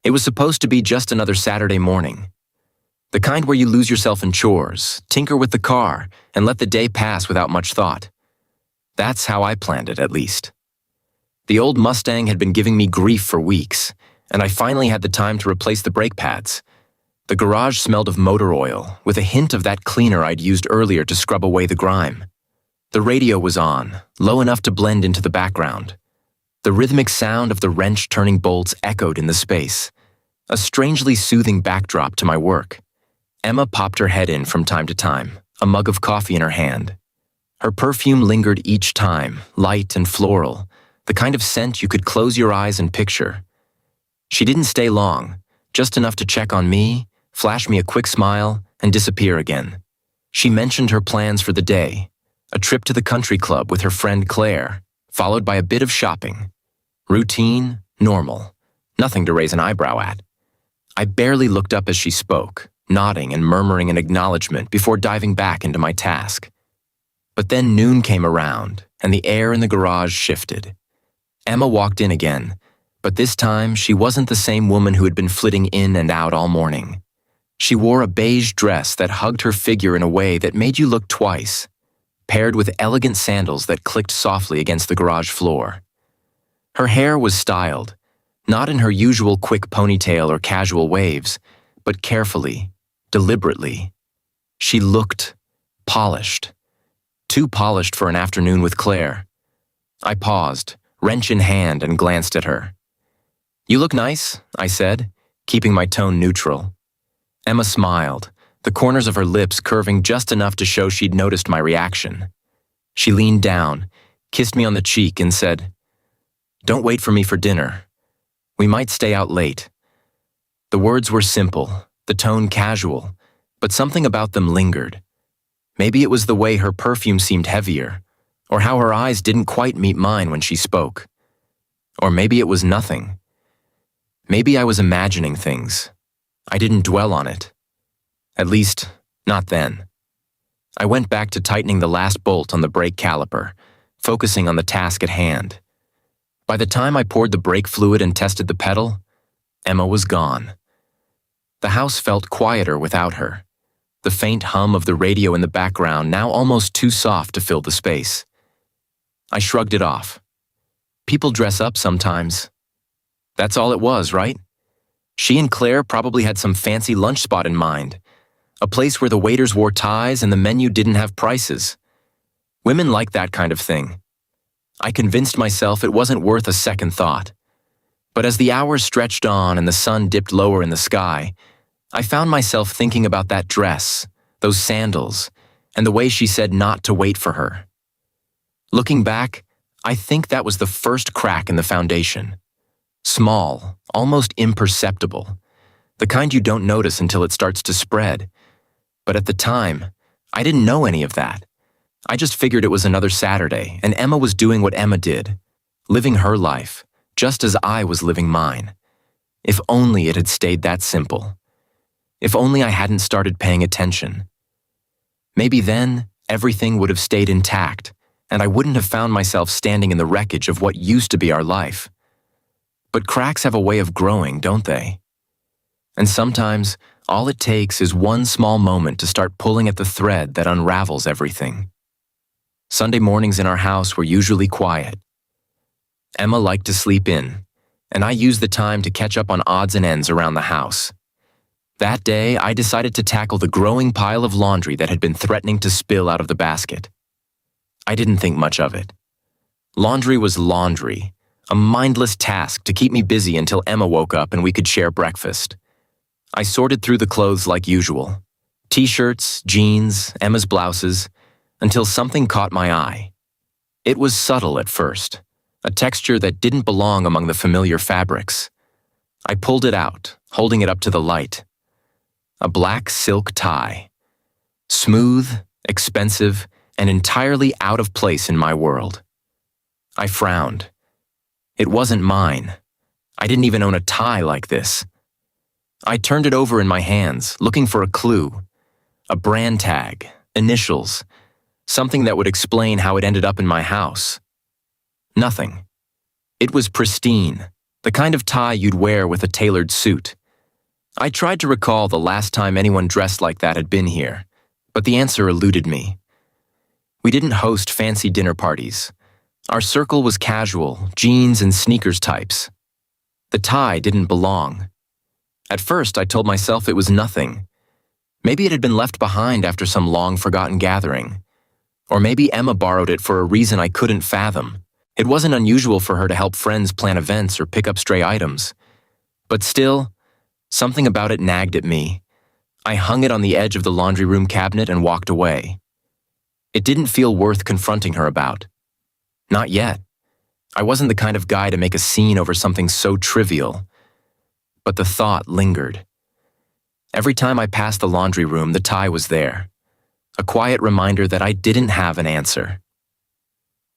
It was supposed to be just another Saturday morning. The kind where you lose yourself in chores, tinker with the car, and let the day pass without much thought. That's how I planned it, at least. The old Mustang had been giving me grief for weeks, and I finally had the time to replace the brake pads. The garage smelled of motor oil, with a hint of that cleaner I'd used earlier to scrub away the grime. The radio was on, low enough to blend into the background. The rhythmic sound of the wrench turning bolts echoed in the space, a strangely soothing backdrop to my work. Emma popped her head in from time to time, a mug of coffee in her hand. Her perfume lingered each time, light and floral, the kind of scent you could close your eyes and picture. She didn't stay long, just enough to check on me, flash me a quick smile, and disappear again. She mentioned her plans for the day, a trip to the country club with her friend Claire, followed by a bit of shopping. Routine, normal, nothing to raise an eyebrow at. I barely looked up as she spoke, nodding and murmuring an acknowledgement before diving back into my task. But then noon came around, and the air in the garage shifted. Emma walked in again, but this time she wasn't the same woman who had been flitting in and out all morning. She wore a beige dress that hugged her figure in a way that made you look twice, paired with elegant sandals that clicked softly against the garage floor. Her hair was styled, not in her usual quick ponytail or casual waves, but carefully, deliberately. She looked polished. Too polished for an afternoon with Claire. I paused, wrench in hand, and glanced at her. "You look nice," I said, keeping my tone neutral. Emma smiled, the corners of her lips curving just enough to show she'd noticed my reaction. She leaned down, kissed me on the cheek, and said, "Don't wait for me for dinner. We might stay out late." The words were simple, the tone casual, but something about them lingered. Maybe it was the way her perfume seemed heavier, or how her eyes didn't quite meet mine when she spoke. Or maybe it was nothing. Maybe I was imagining things. I didn't dwell on it. At least, not then. I went back to tightening the last bolt on the brake caliper, focusing on the task at hand. By the time I poured the brake fluid and tested the pedal, Emma was gone. The house felt quieter without her, the faint hum of the radio in the background now almost too soft to fill the space. I shrugged it off. People dress up sometimes. That's all it was, right? She and Claire probably had some fancy lunch spot in mind, a place where the waiters wore ties and the menu didn't have prices. Women like that kind of thing. I convinced myself it wasn't worth a second thought. But as the hours stretched on and the sun dipped lower in the sky, I found myself thinking about that dress, those sandals, and the way she said not to wait for her. Looking back, I think that was the first crack in the foundation. Small, almost imperceptible, the kind you don't notice until it starts to spread. But at the time, I didn't know any of that. I just figured it was another Saturday, and Emma was doing what Emma did, living her life, just as I was living mine. If only it had stayed that simple. If only I hadn't started paying attention. Maybe then, everything would have stayed intact, and I wouldn't have found myself standing in the wreckage of what used to be our life. But cracks have a way of growing, don't they? And sometimes, all it takes is one small moment to start pulling at the thread that unravels everything. Sunday mornings in our house were usually quiet. Emma liked to sleep in, and I used the time to catch up on odds and ends around the house. That day, I decided to tackle the growing pile of laundry that had been threatening to spill out of the basket. I didn't think much of it. Laundry was laundry, a mindless task to keep me busy until Emma woke up and we could share breakfast. I sorted through the clothes like usual. T-shirts, jeans, Emma's blouses, until something caught my eye. It was subtle at first, a texture that didn't belong among the familiar fabrics. I pulled it out, holding it up to the light. A black silk tie. Smooth, expensive, and entirely out of place in my world. I frowned. It wasn't mine. I didn't even own a tie like this. I turned it over in my hands, looking for a clue. A brand tag, initials, something that would explain how it ended up in my house. Nothing. It was pristine, The kind of tie you'd wear with a tailored suit. I tried to recall the last time anyone dressed like that had been here, but the answer eluded me. We didn't host fancy dinner parties. Our circle was casual, jeans and sneakers types. The tie didn't belong. At first, I told myself it was nothing. Maybe it had been left behind after some long-forgotten gathering. Or maybe Emma borrowed it for a reason I couldn't fathom. It wasn't unusual for her to help friends plan events or pick up stray items. But still, something about it nagged at me. I hung it on the edge of the laundry room cabinet and walked away. It didn't feel worth confronting her about. Not yet. I wasn't the kind of guy to make a scene over something so trivial. But the thought lingered. Every time I passed the laundry room, the tie was there. A quiet reminder that I didn't have an answer.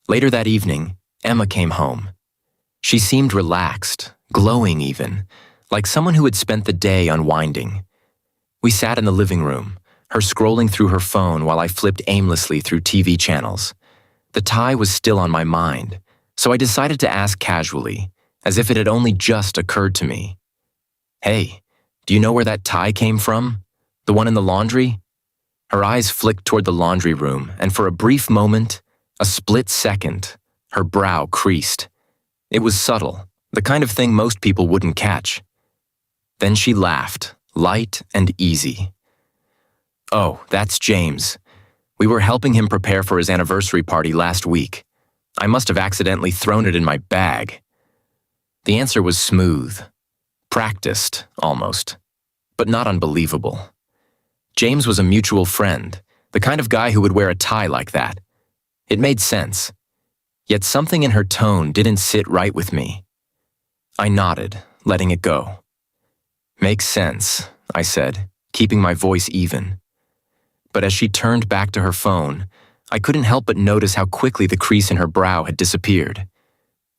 Later that evening, Emma came home. She seemed relaxed, glowing even, like someone who had spent the day unwinding. We sat in the living room, her scrolling through her phone while I flipped aimlessly through TV channels. The tie was still on my mind, so I decided to ask casually, as if it had only just occurred to me. "Hey, do you know where that tie came from? The one in the laundry?" Her eyes flicked toward the laundry room, and for a brief moment, a split second, her brow creased. It was subtle, the kind of thing most people wouldn't catch. Then she laughed, light and easy. "Oh, that's James. We were helping him prepare for his anniversary party last week. I must have accidentally thrown it in my bag." The answer was smooth. Practiced, almost, but not unbelievable. James was a mutual friend, the kind of guy who would wear a tie like that. It made sense. Yet something in her tone didn't sit right with me. I nodded, letting it go. "Makes sense," I said, keeping my voice even. But as she turned back to her phone, I couldn't help but notice how quickly the crease in her brow had disappeared.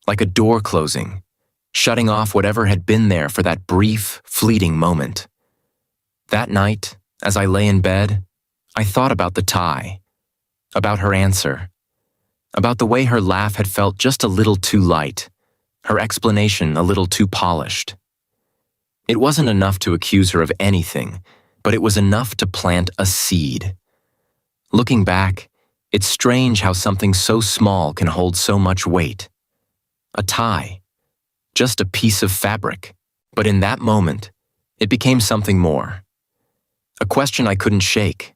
Like a door closing, shutting off whatever had been there for that brief, fleeting moment. That night, as I lay in bed, I thought about the tie, about her answer, about the way her laugh had felt just a little too light, her explanation a little too polished. It wasn't enough to accuse her of anything, but it was enough to plant a seed. Looking back, it's strange how something so small can hold so much weight. A tie, just a piece of fabric, but in that moment, it became something more. A question I couldn't shake.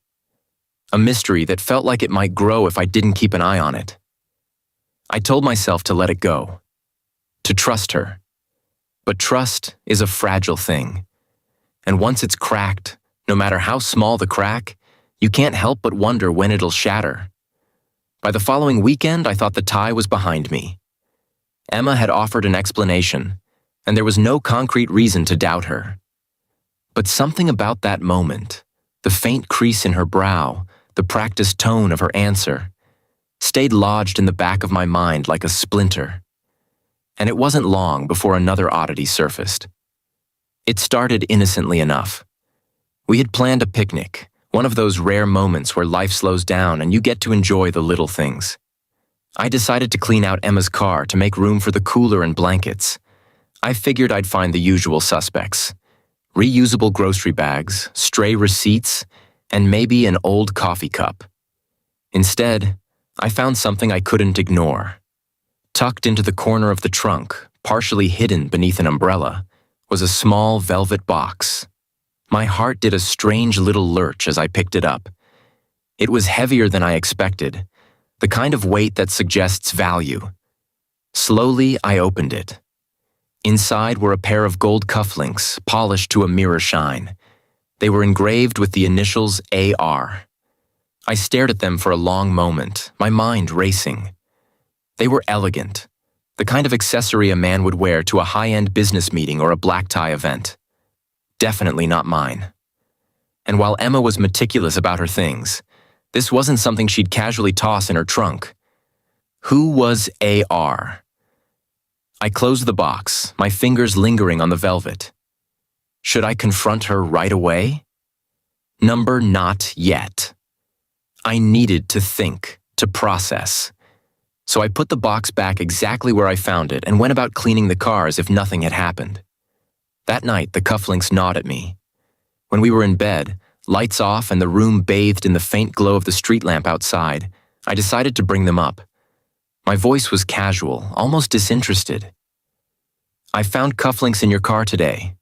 A mystery that felt like it might grow if I didn't keep an eye on it. I told myself to let it go, to trust her. But trust is a fragile thing. And once it's cracked, no matter how small the crack, you can't help but wonder when it'll shatter. By the following weekend, I thought the tie was behind me. Emma had offered an explanation, and there was no concrete reason to doubt her. But something about that moment, the faint crease in her brow, the practiced tone of her answer, stayed lodged in the back of my mind like a splinter. And it wasn't long before another oddity surfaced. It started innocently enough. We had planned a picnic, one of those rare moments where life slows down and you get to enjoy the little things. I decided to clean out Emma's car to make room for the cooler and blankets. I figured I'd find the usual suspects: reusable grocery bags, stray receipts, and maybe an old coffee cup. Instead, I found something I couldn't ignore. Tucked into the corner of the trunk, partially hidden beneath an umbrella, was a small velvet box. My heart did a strange little lurch as I picked it up. It was heavier than I expected, the kind of weight that suggests value. Slowly, I opened it. Inside were a pair of gold cufflinks, polished to a mirror shine. They were engraved with the initials AR. I stared at them for a long moment, my mind racing. They were elegant, the kind of accessory a man would wear to a high-end business meeting or a black tie event. Definitely not mine. And while Emma was meticulous about her things, this wasn't something she'd casually toss in her trunk. Who was AR? I closed the box, my fingers lingering on the velvet. Should I confront her right away? Number not yet. I needed to think, to process. So I put the box back exactly where I found it and went about cleaning the car as if nothing had happened. That night, the cufflinks gnawed at me. When we were in bed, lights off and the room bathed in the faint glow of the street lamp outside, I decided to bring them up. My voice was casual, almost disinterested. "I found cufflinks in your car today,"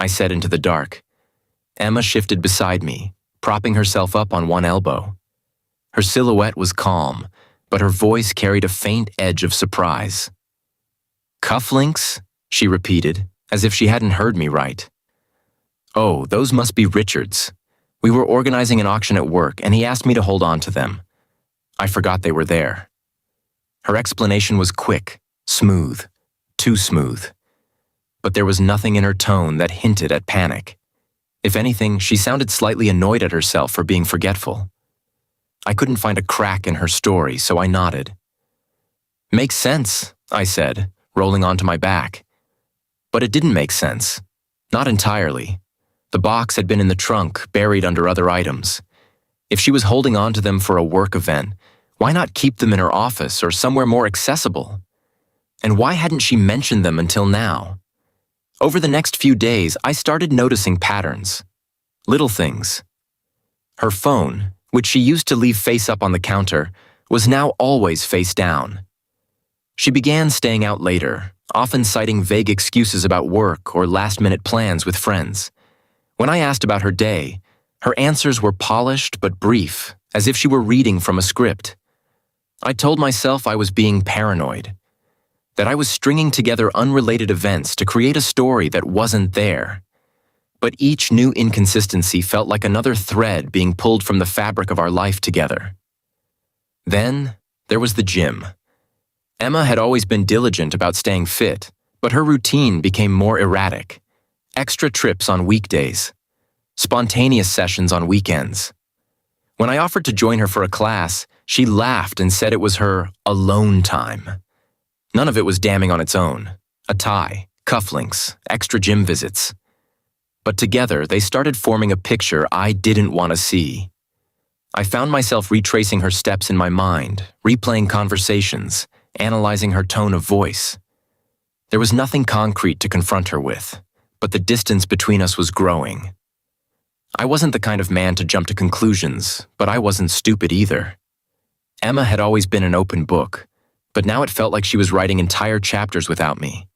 I said into the dark. Emma shifted beside me, propping herself up on one elbow. Her silhouette was calm, but her voice carried a faint edge of surprise. "Cufflinks?" she repeated, as if she hadn't heard me right. "Oh, those must be Richard's. We were organizing an auction at work, and he asked me to hold on to them. I forgot they were there." Her explanation was quick, smooth, too smooth. But there was nothing in her tone that hinted at panic. If anything, she sounded slightly annoyed at herself for being forgetful. I couldn't find a crack in her story, so I nodded. "Makes sense," I said, rolling onto my back. But it didn't make sense. Not entirely. The box had been in the trunk, buried under other items. If she was holding on to them for a work event, why not keep them in her office or somewhere more accessible? And why hadn't she mentioned them until now? Over the next few days, I started noticing patterns. Little things. Her phone, which she used to leave face up on the counter, was now always face down. She began staying out later, often citing vague excuses about work or last-minute plans with friends. When I asked about her day, her answers were polished but brief, as if she were reading from a script. I told myself I was being paranoid, that I was stringing together unrelated events to create a story that wasn't there. But each new inconsistency felt like another thread being pulled from the fabric of our life together. Then, there was the gym. Emma had always been diligent about staying fit, but her routine became more erratic. Extra trips on weekdays. Spontaneous sessions on weekends. When I offered to join her for a class, she laughed and said it was her alone time. None of it was damning on its own. A tie, cufflinks, extra gym visits. But together, they started forming a picture I didn't want to see. I found myself retracing her steps in my mind, replaying conversations, analyzing her tone of voice. There was nothing concrete to confront her with, but the distance between us was growing. I wasn't the kind of man to jump to conclusions, but I wasn't stupid either. Emma had always been an open book, but now it felt like she was writing entire chapters without me.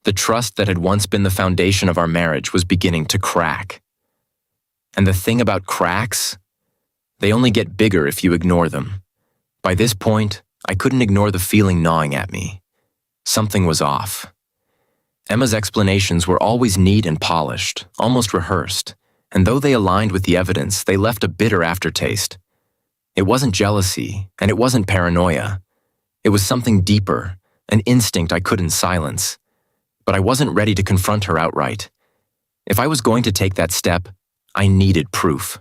The trust that had once been the foundation of our marriage was beginning to crack. And the thing about cracks? They only get bigger if you ignore them. By this point, I couldn't ignore the feeling gnawing at me. Something was off. Emma's explanations were always neat and polished, almost rehearsed, and though they aligned with the evidence, they left a bitter aftertaste. It wasn't jealousy, and it wasn't paranoia. It was something deeper, an instinct I couldn't silence. But I wasn't ready to confront her outright. If I was going to take that step, I needed proof.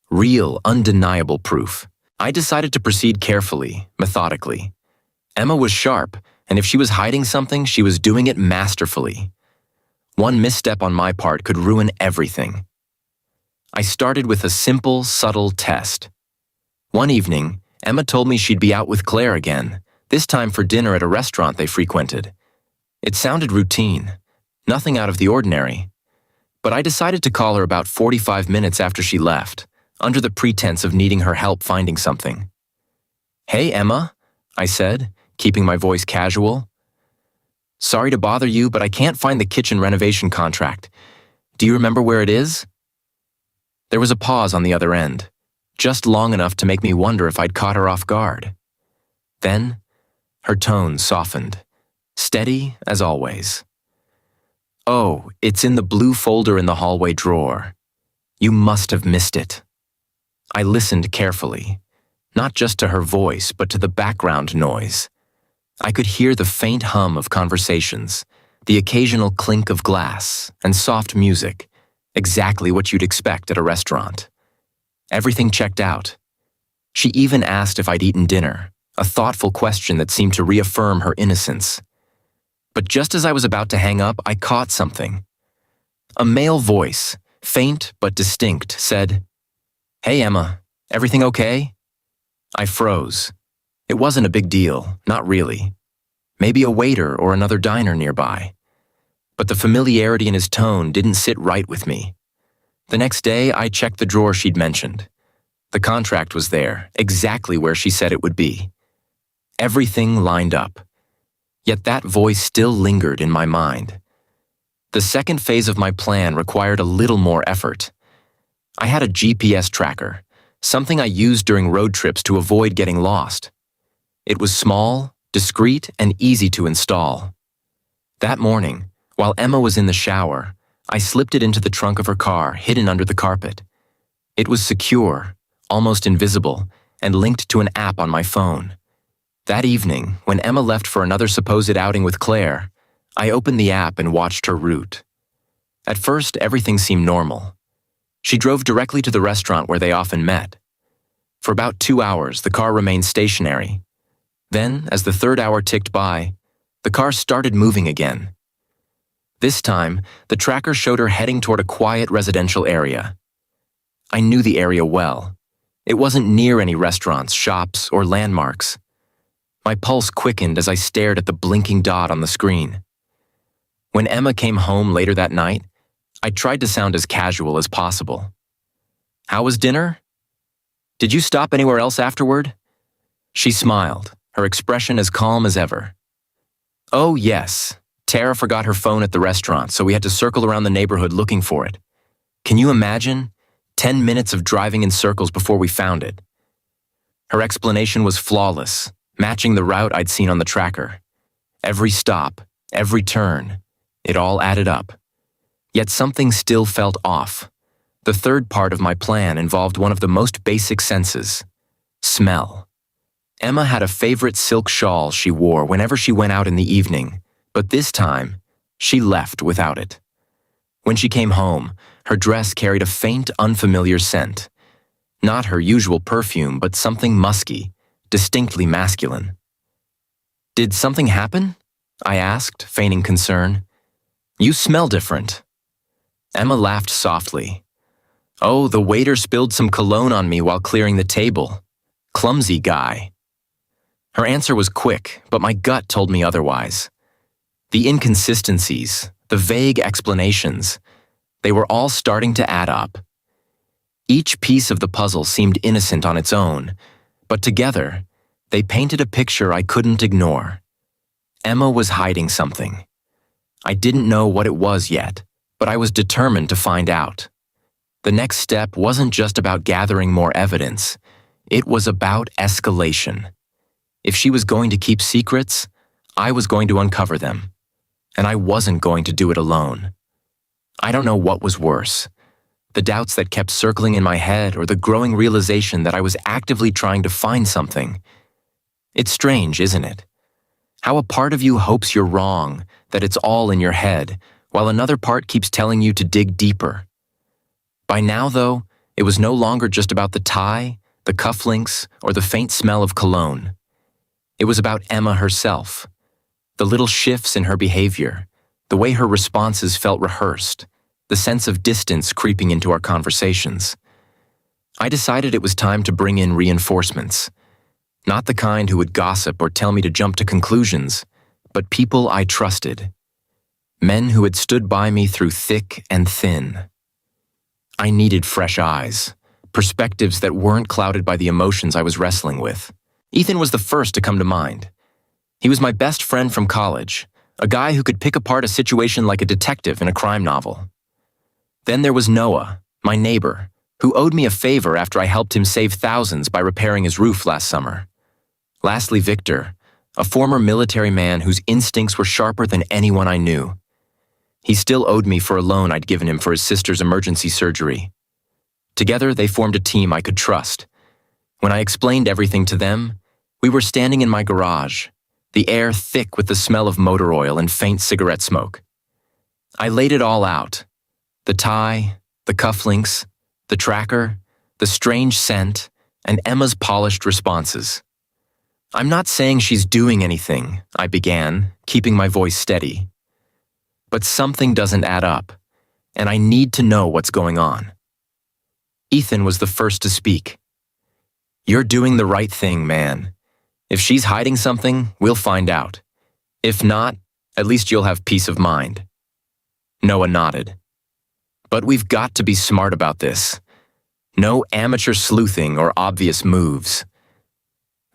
Real, undeniable proof. I decided to proceed carefully, methodically. Emma was sharp, and if she was hiding something, she was doing it masterfully. One misstep on my part could ruin everything. I started with a simple, subtle test. One evening, Emma told me she'd be out with Claire again, this time for dinner at a restaurant they frequented. It sounded routine, nothing out of the ordinary. But I decided to call her about 45 minutes after she left, under the pretense of needing her help finding something. "Hey, Emma," I said, keeping my voice casual. "Sorry to bother you, but I can't find the kitchen renovation contract. Do you remember where it is?" There was a pause on the other end, just long enough to make me wonder if I'd caught her off guard. Then, her tone softened, steady as always. "Oh, it's in the blue folder in the hallway drawer. You must have missed it." I listened carefully, not just to her voice, but to the background noise. I could hear the faint hum of conversations, the occasional clink of glass, and soft music, exactly what you'd expect at a restaurant. Everything checked out. She even asked if I'd eaten dinner, a thoughtful question that seemed to reaffirm her innocence. But just as I was about to hang up, I caught something. A male voice, faint but distinct, said, "Hey, Emma, everything okay?" I froze. It wasn't a big deal, not really. Maybe a waiter or another diner nearby. But the familiarity in his tone didn't sit right with me. The next day, I checked the drawer she'd mentioned. The contract was there, exactly where she said it would be. Everything lined up. Yet that voice still lingered in my mind. The second phase of my plan required a little more effort. I had a GPS tracker, something I used during road trips to avoid getting lost. It was small, discreet, and easy to install. That morning, while Emma was in the shower, I slipped it into the trunk of her car, hidden under the carpet. It was secure, almost invisible, and linked to an app on my phone. That evening, when Emma left for another supposed outing with Claire, I opened the app and watched her route. At first, everything seemed normal. She drove directly to the restaurant where they often met. For about 2 hours, the car remained stationary. Then, as the third hour ticked by, the car started moving again. This time, the tracker showed her heading toward a quiet residential area. I knew the area well. It wasn't near any restaurants, shops, or landmarks. My pulse quickened as I stared at the blinking dot on the screen. When Emma came home later that night, I tried to sound as casual as possible. "How was dinner? Did you stop anywhere else afterward?" She smiled, her expression as calm as ever. "Oh, yes. Tara forgot her phone at the restaurant, so we had to circle around the neighborhood looking for it. Can you imagine? 10 minutes of driving in circles before we found it." Her explanation was flawless, matching the route I'd seen on the tracker. Every stop, every turn, it all added up. Yet something still felt off. The third part of my plan involved one of the most basic senses: smell. Emma had a favorite silk shawl she wore whenever she went out in the evening, but this time, she left without it. When she came home, her dress carried a faint, unfamiliar scent. Not her usual perfume, but something musky, distinctly masculine. "Did something happen?" I asked, feigning concern. "You smell different." Emma laughed softly. "Oh, the waiter spilled some cologne on me while clearing the table. Clumsy guy." Her answer was quick, but my gut told me otherwise. The inconsistencies, the vague explanations, they were all starting to add up. Each piece of the puzzle seemed innocent on its own, but together, they painted a picture I couldn't ignore. Emma was hiding something. I didn't know what it was yet, but I was determined to find out. The next step wasn't just about gathering more evidence. It was about escalation. If she was going to keep secrets, I was going to uncover them. And I wasn't going to do it alone. I don't know what was worse: the doubts that kept circling in my head or the growing realization that I was actively trying to find something. It's strange, isn't it? How a part of you hopes you're wrong, that it's all in your head, while another part keeps telling you to dig deeper. By now, though, it was no longer just about the tie, the cufflinks, or the faint smell of cologne. It was about Emma herself. The little shifts in her behavior, the way her responses felt rehearsed, the sense of distance creeping into our conversations. I decided it was time to bring in reinforcements. Not the kind who would gossip or tell me to jump to conclusions, but people I trusted. Men who had stood by me through thick and thin. I needed fresh eyes, perspectives that weren't clouded by the emotions I was wrestling with. Ethan was the first to come to mind. He was my best friend from college, a guy who could pick apart a situation like a detective in a crime novel. Then there was Noah, my neighbor, who owed me a favor after I helped him save thousands by repairing his roof last summer. Lastly, Victor, a former military man whose instincts were sharper than anyone I knew. He still owed me for a loan I'd given him for his sister's emergency surgery. Together, they formed a team I could trust. When I explained everything to them, we were standing in my garage, the air thick with the smell of motor oil and faint cigarette smoke. I laid it all out: the tie, the cufflinks, the tracker, the strange scent, and Emma's polished responses. "I'm not saying she's doing anything," I began, keeping my voice steady. "But something doesn't add up, and I need to know what's going on." Ethan was the first to speak. "You're doing the right thing, man. If she's hiding something, we'll find out. If not, at least you'll have peace of mind. Noah nodded. But we've got to be smart about this. No amateur sleuthing or obvious moves.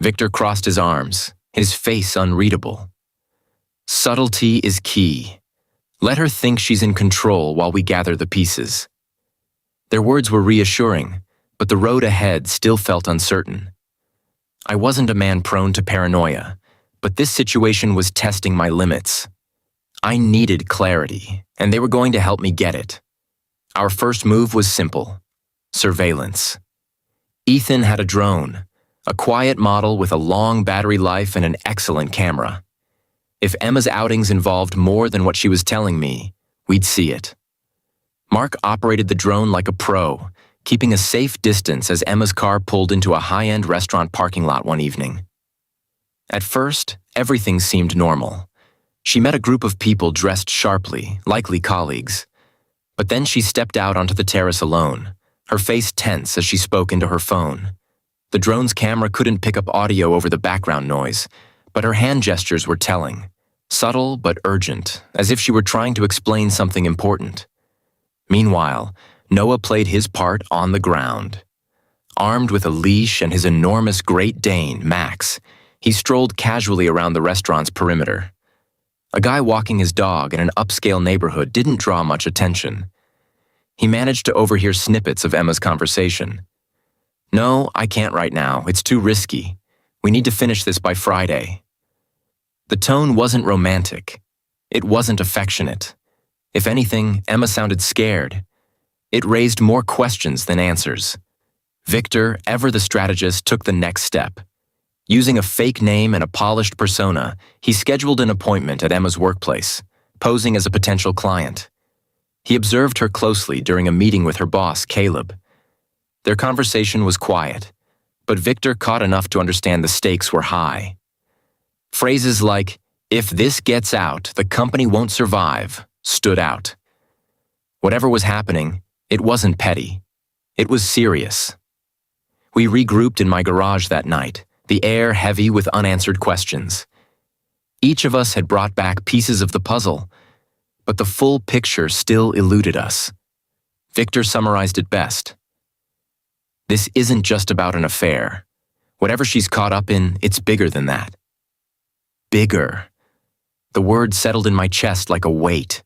Victor crossed his arms, his face unreadable. Subtlety is key. Let her think she's in control while we gather the pieces. Their words were reassuring, but the road ahead still felt uncertain. I wasn't a man prone to paranoia, but this situation was testing my limits. I needed clarity, and they were going to help me get it. Our first move was simple: surveillance. Ethan had a drone, a quiet model with a long battery life and an excellent camera. If Emma's outings involved more than what she was telling me, we'd see it. Mark operated the drone like a pro, keeping a safe distance as Emma's car pulled into a high-end restaurant parking lot one evening. At first, everything seemed normal. She met a group of people dressed sharply, likely colleagues. But then she stepped out onto the terrace alone, her face tense as she spoke into her phone. The drone's camera couldn't pick up audio over the background noise, but her hand gestures were telling, subtle but urgent, as if she were trying to explain something important. Meanwhile, Noah played his part on the ground. Armed with a leash and his enormous Great Dane, Max, he strolled casually around the restaurant's perimeter. A guy walking his dog in an upscale neighborhood didn't draw much attention. He managed to overhear snippets of Emma's conversation. "No, I can't right now. It's too risky. We need to finish this by Friday." The tone wasn't romantic. It wasn't affectionate. If anything, Emma sounded scared. It raised more questions than answers. Victor, ever the strategist, took the next step. Using a fake name and a polished persona, he scheduled an appointment at Emma's workplace, posing as a potential client. He observed her closely during a meeting with her boss, Caleb. Their conversation was quiet, but Victor caught enough to understand the stakes were high. Phrases like, "If this gets out, the company won't survive," stood out. Whatever was happening, it wasn't petty. It was serious. We regrouped in my garage that night, the air heavy with unanswered questions. Each of us had brought back pieces of the puzzle, but the full picture still eluded us. Victor summarized it best. This isn't just about an affair. Whatever she's caught up in, it's bigger than that. Bigger. The word settled in my chest like a weight.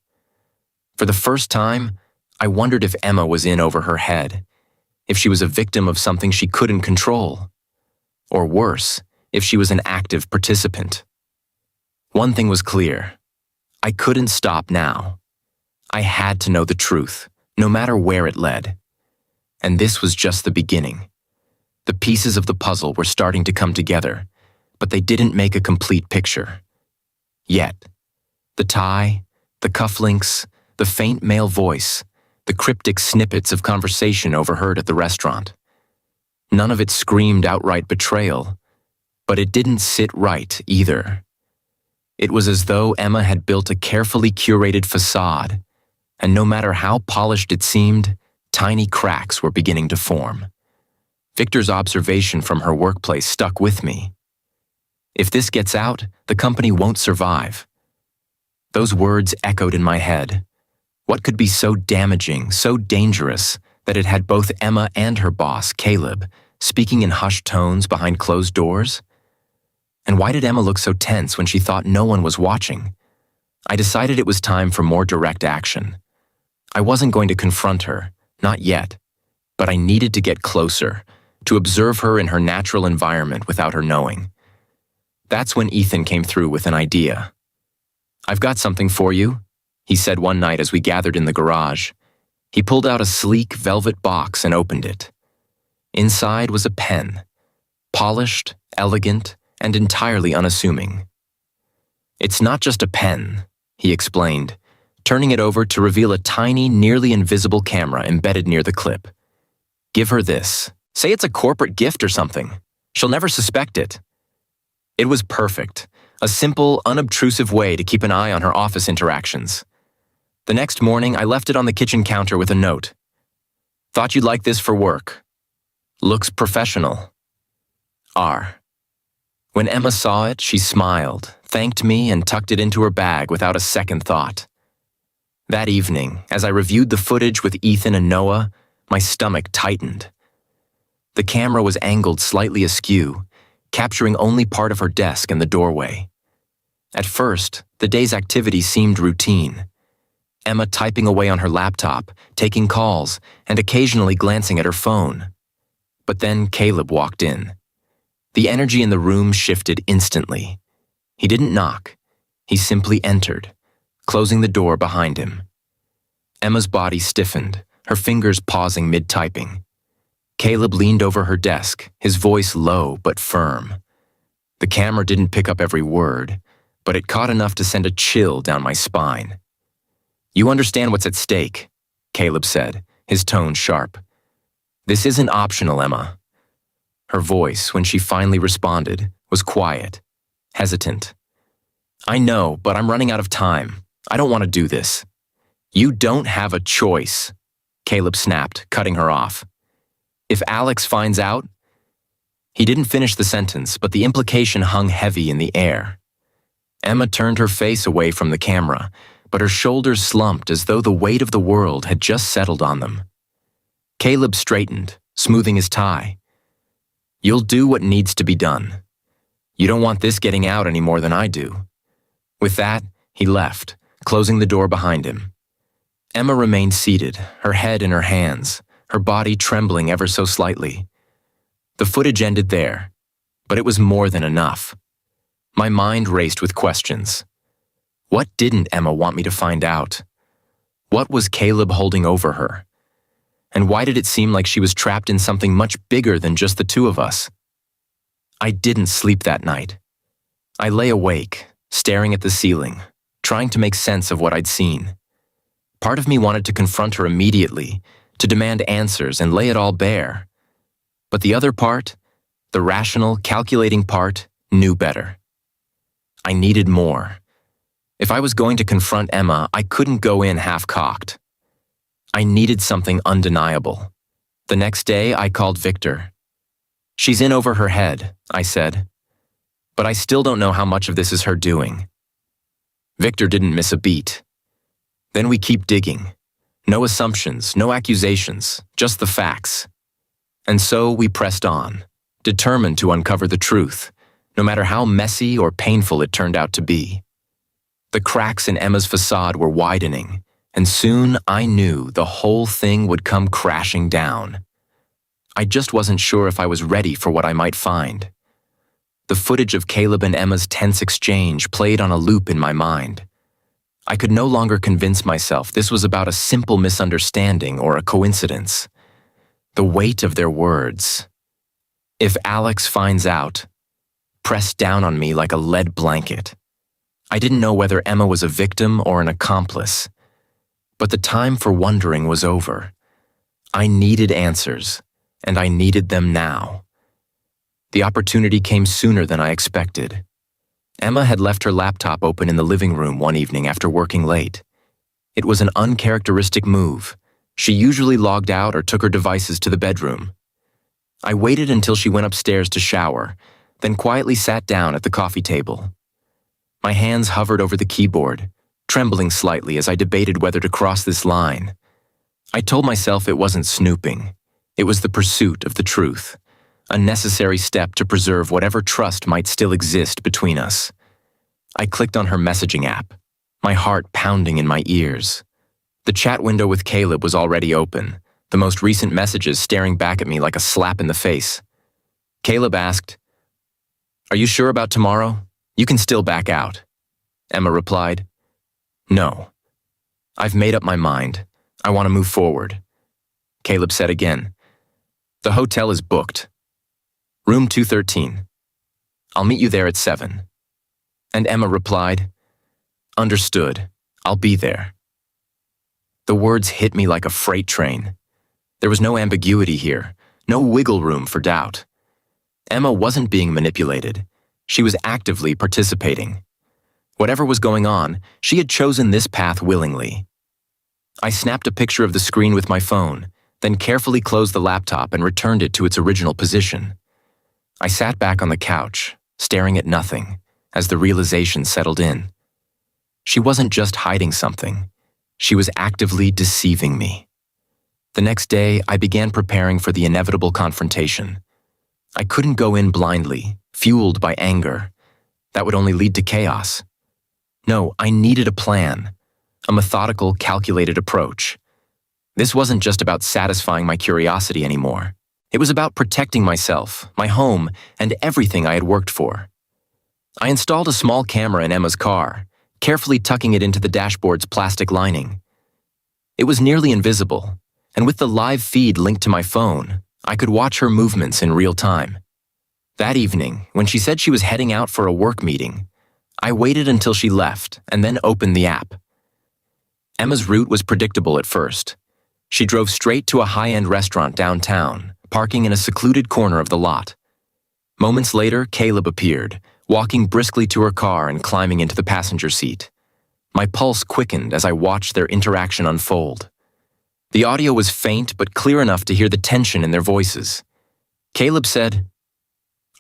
For the first time, I wondered if Emma was in over her head, if she was a victim of something she couldn't control. Or worse, if she was an active participant. One thing was clear. I couldn't stop now. I had to know the truth, no matter where it led. And this was just the beginning. The pieces of the puzzle were starting to come together, but they didn't make a complete picture. Yet, the tie, the cufflinks, the faint male voice, the cryptic snippets of conversation overheard at the restaurant. None of it screamed outright betrayal, but it didn't sit right either. It was as though Emma had built a carefully curated facade, and no matter how polished it seemed, tiny cracks were beginning to form. Victor's observation from her workplace stuck with me. If this gets out, the company won't survive. Those words echoed in my head. What could be so damaging, so dangerous, that it had both Emma and her boss, Caleb, speaking in hushed tones behind closed doors? And why did Emma look so tense when she thought no one was watching? I decided it was time for more direct action. I wasn't going to confront her, not yet, but I needed to get closer, to observe her in her natural environment without her knowing. That's when Ethan came through with an idea. "I've got something for you," he said one night as we gathered in the garage. He pulled out a sleek velvet box and opened it. Inside was a pen, polished, elegant, and entirely unassuming. "It's not just a pen," he explained, turning it over to reveal a tiny, nearly invisible camera embedded near the clip. "Give her this. Say it's a corporate gift or something. She'll never suspect it." It was perfect, a simple, unobtrusive way to keep an eye on her office interactions. The next morning, I left it on the kitchen counter with a note. "Thought you'd like this for work. Looks professional. R." When Emma saw it, she smiled, thanked me, and tucked it into her bag without a second thought. That evening, as I reviewed the footage with Ethan and Noah, my stomach tightened. The camera was angled slightly askew, capturing only part of her desk and the doorway. At first, the day's activity seemed routine. Emma typing away on her laptop, taking calls, and occasionally glancing at her phone. But then Caleb walked in. The energy in the room shifted instantly. He didn't knock. He simply entered, closing the door behind him. Emma's body stiffened, her fingers pausing mid-typing. Caleb leaned over her desk, his voice low but firm. The camera didn't pick up every word, but it caught enough to send a chill down my spine. "You understand what's at stake," Caleb said, his tone sharp. "This isn't optional, Emma." Her voice, when she finally responded, was quiet, hesitant. "I know, but I'm running out of time. I don't want to do this." "You don't have a choice," Caleb snapped, cutting her off. "If Alex finds out—" He didn't finish the sentence, but the implication hung heavy in the air. Emma turned her face away from the camera, but her shoulders slumped as though the weight of the world had just settled on them. Caleb straightened, smoothing his tie. "You'll do what needs to be done. You don't want this getting out any more than I do." With that, he left, closing the door behind him. Emma remained seated, her head in her hands, her body trembling ever so slightly. The footage ended there, but it was more than enough. My mind raced with questions. What didn't Emma want me to find out? What was Caleb holding over her? And why did it seem like she was trapped in something much bigger than just the two of us? I didn't sleep that night. I lay awake, staring at the ceiling, trying to make sense of what I'd seen. Part of me wanted to confront her immediately, to demand answers and lay it all bare. But the other part, the rational, calculating part, knew better. I needed more. If I was going to confront Emma, I couldn't go in half-cocked. I needed something undeniable. The next day, I called Victor. "She's in over her head," I said. "But I still don't know how much of this is her doing." Victor didn't miss a beat. "Then we keep digging. No assumptions, no accusations, just the facts." And so we pressed on, determined to uncover the truth, no matter how messy or painful it turned out to be. The cracks in Emma's facade were widening, and soon I knew the whole thing would come crashing down. I just wasn't sure if I was ready for what I might find. The footage of Caleb and Emma's tense exchange played on a loop in my mind. I could no longer convince myself this was about a simple misunderstanding or a coincidence. The weight of their words. "If Alex finds out," pressed down on me like a lead blanket. I didn't know whether Emma was a victim or an accomplice. But the time for wondering was over. I needed answers, and I needed them now. The opportunity came sooner than I expected. Emma had left her laptop open in the living room one evening after working late. It was an uncharacteristic move. She usually logged out or took her devices to the bedroom. I waited until she went upstairs to shower, then quietly sat down at the coffee table. My hands hovered over the keyboard, trembling slightly as I debated whether to cross this line. I told myself it wasn't snooping. It was the pursuit of the truth, a necessary step to preserve whatever trust might still exist between us. I clicked on her messaging app, my heart pounding in my ears. The chat window with Caleb was already open, the most recent messages staring back at me like a slap in the face. Caleb asked, "Are you sure about tomorrow? You can still back out." Emma replied, "No. I've made up my mind. I want to move forward." Caleb said again, "The hotel is booked. Room 213. I'll meet you there at 7. And Emma replied, "Understood. I'll be there." The words hit me like a freight train. There was no ambiguity here, no wiggle room for doubt. Emma wasn't being manipulated. She was actively participating. Whatever was going on, she had chosen this path willingly. I snapped a picture of the screen with my phone, then carefully closed the laptop and returned it to its original position. I sat back on the couch, staring at nothing, as the realization settled in. She wasn't just hiding something. She was actively deceiving me. The next day, I began preparing for the inevitable confrontation. I couldn't go in blindly, fueled by anger. That would only lead to chaos. No, I needed a plan, a methodical, calculated approach. This wasn't just about satisfying my curiosity anymore. It was about protecting myself, my home, and everything I had worked for. I installed a small camera in Emma's car, carefully tucking it into the dashboard's plastic lining. It was nearly invisible, and with the live feed linked to my phone, I could watch her movements in real time. That evening, when she said she was heading out for a work meeting, I waited until she left and then opened the app. Emma's route was predictable at first. She drove straight to a high-end restaurant downtown, parking in a secluded corner of the lot. Moments later, Caleb appeared, walking briskly to her car and climbing into the passenger seat. My pulse quickened as I watched their interaction unfold. The audio was faint but clear enough to hear the tension in their voices. Caleb said,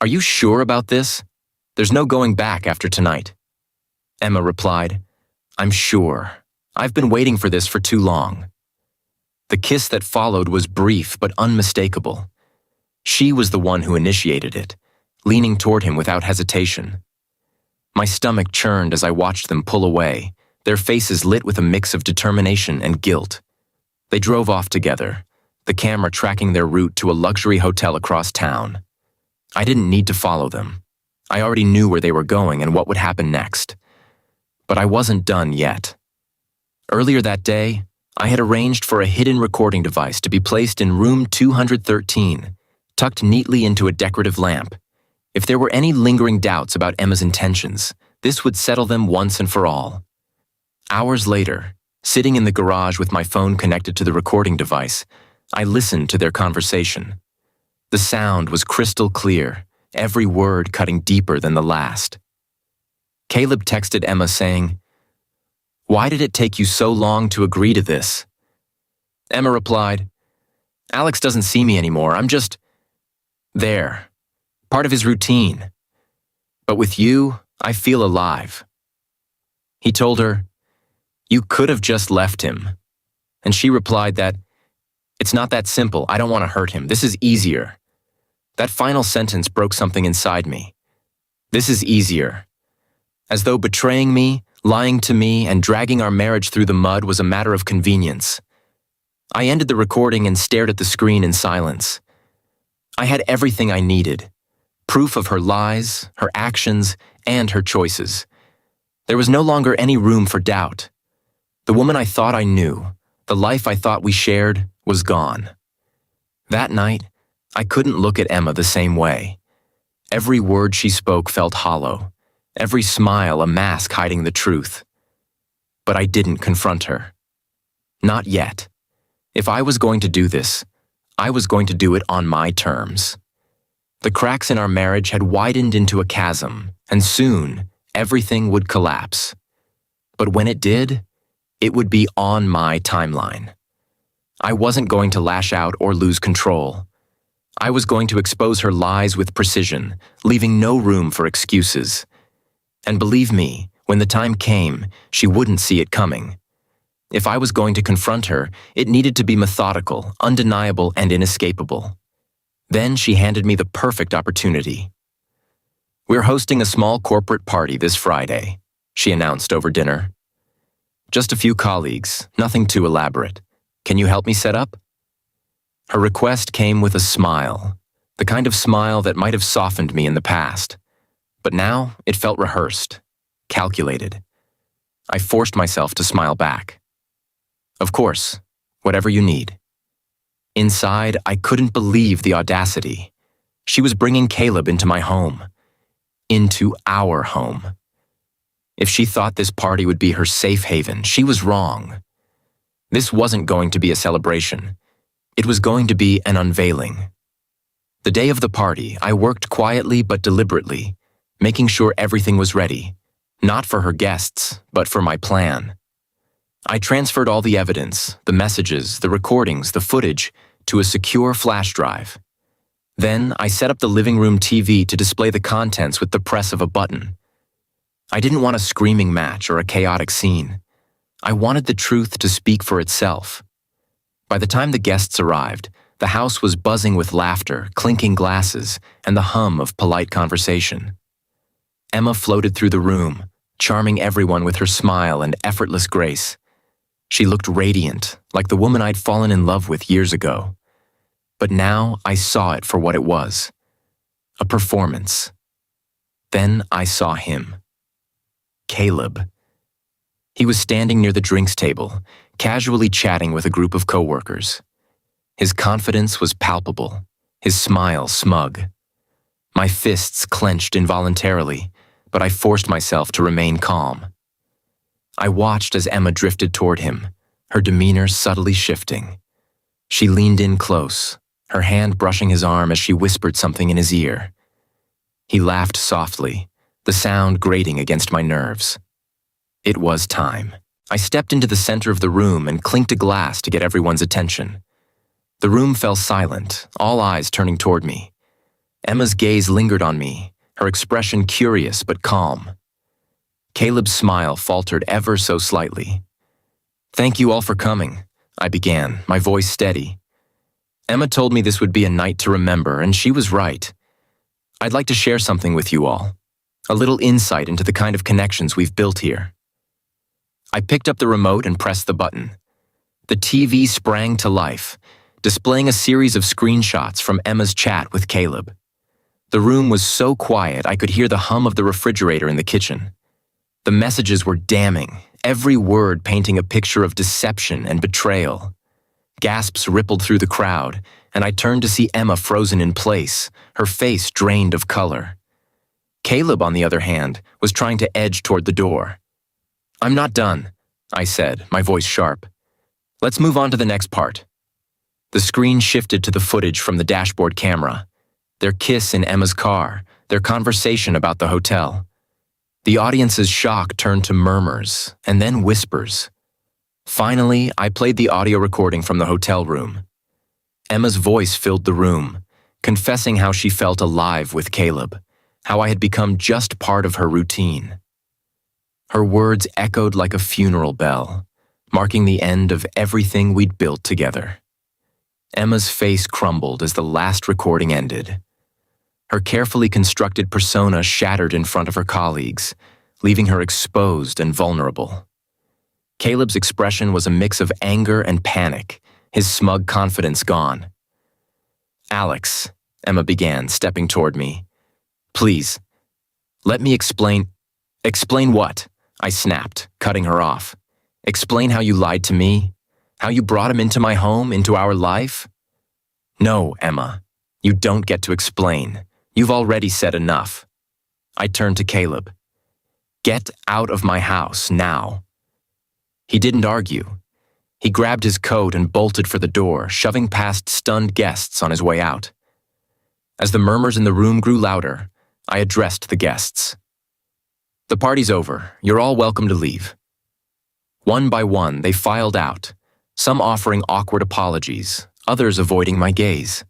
"Are you sure about this? There's no going back after tonight." Emma replied, "I'm sure. I've been waiting for this for too long." The kiss that followed was brief but unmistakable. She was the one who initiated it, leaning toward him without hesitation. My stomach churned as I watched them pull away, their faces lit with a mix of determination and guilt. They drove off together, the camera tracking their route to a luxury hotel across town. I didn't need to follow them. I already knew where they were going and what would happen next. But I wasn't done yet. Earlier that day, I had arranged for a hidden recording device to be placed in room 213, tucked neatly into a decorative lamp. If there were any lingering doubts about Emma's intentions, this would settle them once and for all. Hours later, sitting in the garage with my phone connected to the recording device, I listened to their conversation. The sound was crystal clear, every word cutting deeper than the last. Caleb texted Emma saying, "Why did it take you so long to agree to this?" Emma replied, "Alex doesn't see me anymore. I'm just there, part of his routine. But with you, I feel alive." He told her, "You could have just left him." And she replied that, "It's not that simple. I don't want to hurt him. This is easier." That final sentence broke something inside me. This is easier. As though betraying me, lying to me, and dragging our marriage through the mud was a matter of convenience. I ended the recording and stared at the screen in silence. I had everything I needed. Proof of her lies, her actions, and her choices. There was no longer any room for doubt. The woman I thought I knew, the life I thought we shared, was gone. That night, I couldn't look at Emma the same way. Every word she spoke felt hollow, every smile a mask hiding the truth. But I didn't confront her. Not yet. If I was going to do this, I was going to do it on my terms. The cracks in our marriage had widened into a chasm, and soon, everything would collapse. But when it did, it would be on my timeline. I wasn't going to lash out or lose control. I was going to expose her lies with precision, leaving no room for excuses. And believe me, when the time came, she wouldn't see it coming. If I was going to confront her, it needed to be methodical, undeniable, and inescapable. Then she handed me the perfect opportunity. "We're hosting a small corporate party this Friday," she announced over dinner. "Just a few colleagues, nothing too elaborate. Can you help me set up?" Her request came with a smile, the kind of smile that might have softened me in the past. But now it felt rehearsed, calculated. I forced myself to smile back. "Of course, whatever you need." Inside, I couldn't believe the audacity. She was bringing Caleb into my home. Into our home. If she thought this party would be her safe haven, she was wrong. This wasn't going to be a celebration. It was going to be an unveiling. The day of the party, I worked quietly but deliberately, making sure everything was ready, not for her guests, but for my plan. I transferred all the evidence, the messages, the recordings, the footage, to a secure flash drive. Then I set up the living room TV to display the contents with the press of a button. I didn't want a screaming match or a chaotic scene. I wanted the truth to speak for itself. By the time the guests arrived, the house was buzzing with laughter, clinking glasses, and the hum of polite conversation. Emma floated through the room, charming everyone with her smile and effortless grace. She looked radiant, like the woman I'd fallen in love with years ago. But now I saw it for what it was. A performance. Then I saw him. Caleb. He was standing near the drinks table, casually chatting with a group of coworkers. His confidence was palpable, his smile smug. My fists clenched involuntarily, but I forced myself to remain calm. I watched as Emma drifted toward him, her demeanor subtly shifting. She leaned in close, her hand brushing his arm as she whispered something in his ear. He laughed softly, the sound grating against my nerves. It was time. I stepped into the center of the room and clinked a glass to get everyone's attention. The room fell silent, all eyes turning toward me. Emma's gaze lingered on me, her expression curious but calm. Caleb's smile faltered ever so slightly. "Thank you all for coming," I began, my voice steady. "Emma told me this would be a night to remember, and she was right. I'd like to share something with you all, a little insight into the kind of connections we've built here." I picked up the remote and pressed the button. The TV sprang to life, displaying a series of screenshots from Emma's chat with Caleb. The room was so quiet I could hear the hum of the refrigerator in the kitchen. The messages were damning, every word painting a picture of deception and betrayal. Gasps rippled through the crowd, and I turned to see Emma frozen in place, her face drained of color. Caleb, on the other hand, was trying to edge toward the door. "I'm not done," I said, my voice sharp. "Let's move on to the next part." The screen shifted to the footage from the dashboard camera. Their kiss in Emma's car, their conversation about the hotel. The audience's shock turned to murmurs, and then whispers. Finally, I played the audio recording from the hotel room. Emma's voice filled the room, confessing how she felt alive with Caleb, how I had become just part of her routine. Her words echoed like a funeral bell, marking the end of everything we'd built together. Emma's face crumbled as the last recording ended. Her carefully constructed persona shattered in front of her colleagues, leaving her exposed and vulnerable. Caleb's expression was a mix of anger and panic, his smug confidence gone. "Alex," Emma began, stepping toward me. "Please, let me explain." "Explain what?" I snapped, cutting her off. "Explain how you lied to me? How you brought him into my home, into our life?" "No, Emma, you don't get to explain. You've already said enough." I turned to Caleb. "Get out of my house, now." He didn't argue. He grabbed his coat and bolted for the door, shoving past stunned guests on his way out. As the murmurs in the room grew louder, I addressed the guests. "The party's over. You're all welcome to leave." One by one, they filed out, some offering awkward apologies, others avoiding my gaze.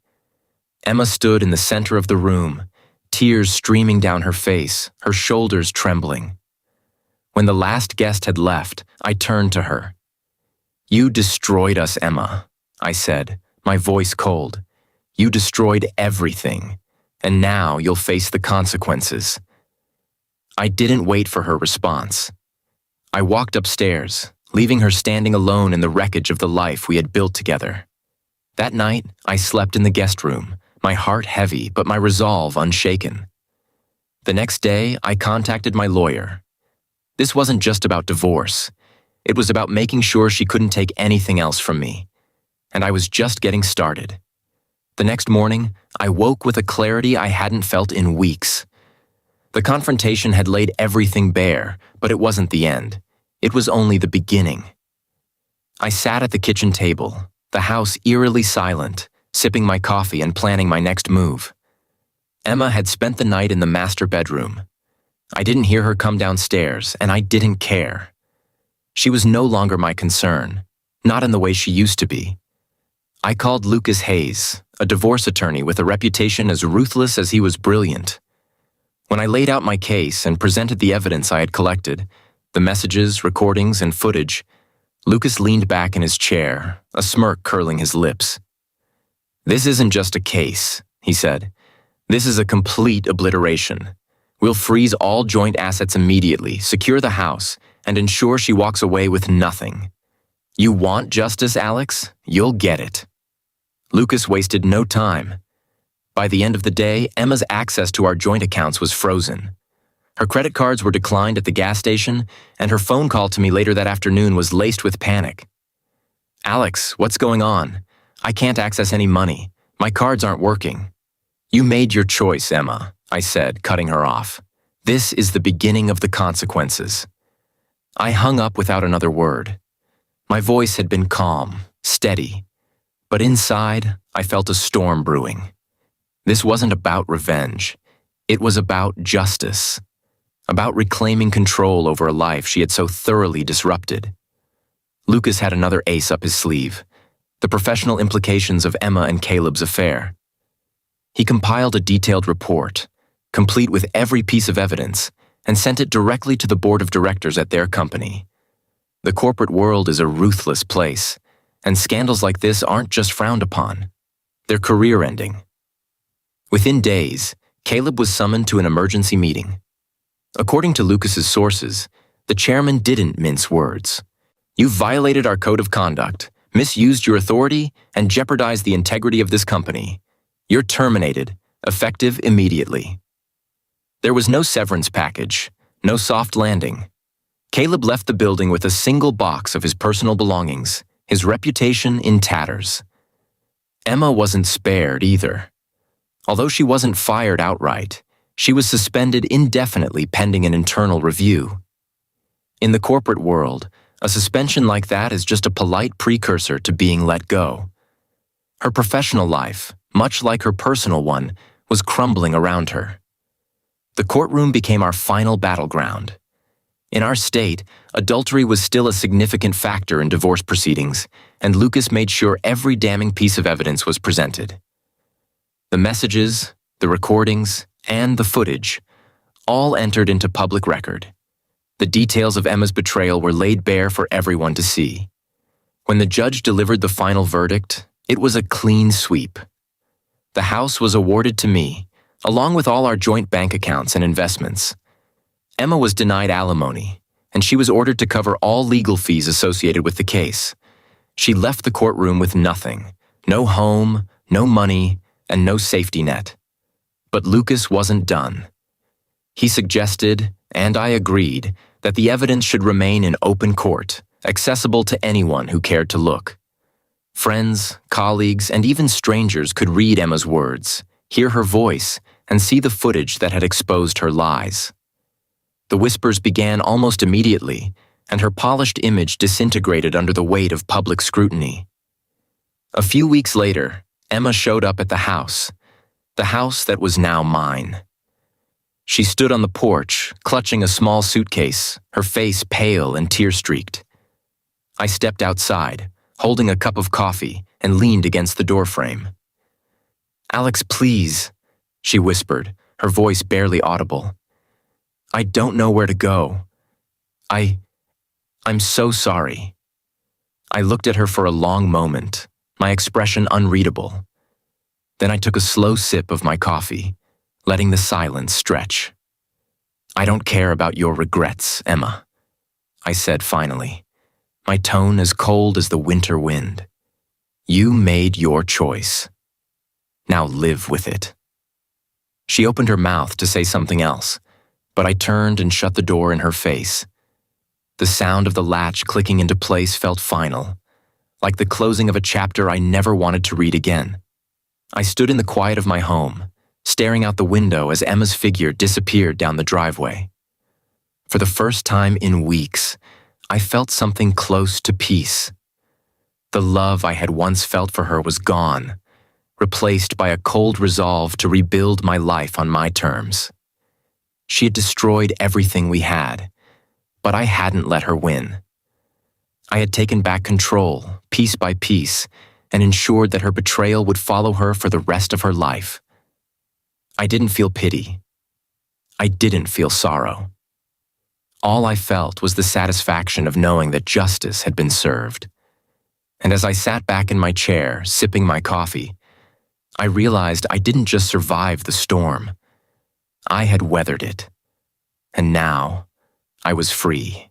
Emma stood in the center of the room, tears streaming down her face, her shoulders trembling. When the last guest had left, I turned to her. "You destroyed us, Emma," I said, my voice cold. "You destroyed everything, and now you'll face the consequences." I didn't wait for her response. I walked upstairs, leaving her standing alone in the wreckage of the life we had built together. That night, I slept in the guest room, my heart heavy but my resolve unshaken. The next day, I contacted my lawyer. This wasn't just about divorce. It was about making sure she couldn't take anything else from me. And I was just getting started. The next morning, I woke with a clarity I hadn't felt in weeks. The confrontation had laid everything bare, but it wasn't the end. It was only the beginning. I sat at the kitchen table, the house eerily silent, sipping my coffee and planning my next move. Emma had spent the night in the master bedroom. I didn't hear her come downstairs, and I didn't care. She was no longer my concern, not in the way she used to be. I called Lucas Hayes, a divorce attorney with a reputation as ruthless as he was brilliant. When I laid out my case and presented the evidence I had collected, the messages, recordings, and footage, Lucas leaned back in his chair, a smirk curling his lips. "This isn't just a case," he said. "This is a complete obliteration. We'll freeze all joint assets immediately, secure the house, and ensure she walks away with nothing. You want justice, Alex? You'll get it." Lucas wasted no time. By the end of the day, Emma's access to our joint accounts was frozen. Her credit cards were declined at the gas station, and her phone call to me later that afternoon was laced with panic. "Alex, what's going on? I can't access any money. My cards aren't working." "You made your choice, Emma," I said, cutting her off. "This is the beginning of the consequences." I hung up without another word. My voice had been calm, steady, but inside, I felt a storm brewing. This wasn't about revenge. It was about justice, about reclaiming control over a life she had so thoroughly disrupted. Lucas had another ace up his sleeve, the professional implications of Emma and Caleb's affair. He compiled a detailed report, complete with every piece of evidence, and sent it directly to the board of directors at their company. The corporate world is a ruthless place, and scandals like this aren't just frowned upon. They're career-ending. Within days, Caleb was summoned to an emergency meeting. According to Lucas's sources, the chairman didn't mince words. "You've violated our code of conduct, misused your authority, and jeopardized the integrity of this company. You're terminated, effective immediately." There was no severance package, no soft landing. Caleb left the building with a single box of his personal belongings, his reputation in tatters. Emma wasn't spared either. Although she wasn't fired outright, she was suspended indefinitely pending an internal review. In the corporate world, a suspension like that is just a polite precursor to being let go. Her professional life, much like her personal one, was crumbling around her. The courtroom became our final battleground. In our state, adultery was still a significant factor in divorce proceedings, and Lucas made sure every damning piece of evidence was presented. The messages, the recordings, and the footage all entered into public record. The details of Emma's betrayal were laid bare for everyone to see. When the judge delivered the final verdict, it was a clean sweep. The house was awarded to me, along with all our joint bank accounts and investments. Emma was denied alimony, and she was ordered to cover all legal fees associated with the case. She left the courtroom with nothing, no home, no money, and no safety net. But Lucas wasn't done. He suggested, and I agreed, that the evidence should remain in open court, accessible to anyone who cared to look. Friends, colleagues, and even strangers could read Emma's words, hear her voice, and see the footage that had exposed her lies. The whispers began almost immediately, and her polished image disintegrated under the weight of public scrutiny. A few weeks later, Emma showed up at the house that was now mine. She stood on the porch, clutching a small suitcase, her face pale and tear-streaked. I stepped outside, holding a cup of coffee, and leaned against the doorframe. "Alex, please," she whispered, her voice barely audible. "I don't know where to go. I'm so sorry." I looked at her for a long moment, my expression unreadable. Then I took a slow sip of my coffee, letting the silence stretch. "I don't care about your regrets, Emma," I said finally, my tone as cold as the winter wind. "You made your choice. Now live with it." She opened her mouth to say something else, but I turned and shut the door in her face. The sound of the latch clicking into place felt final, like the closing of a chapter I never wanted to read again. I stood in the quiet of my home, staring out the window as Emma's figure disappeared down the driveway. For the first time in weeks, I felt something close to peace. The love I had once felt for her was gone, replaced by a cold resolve to rebuild my life on my terms. She had destroyed everything we had, but I hadn't let her win. I had taken back control, piece by piece, and ensured that her betrayal would follow her for the rest of her life. I didn't feel pity. I didn't feel sorrow. All I felt was the satisfaction of knowing that justice had been served. And as I sat back in my chair, sipping my coffee, I realized I didn't just survive the storm. I had weathered it. And now, I was free.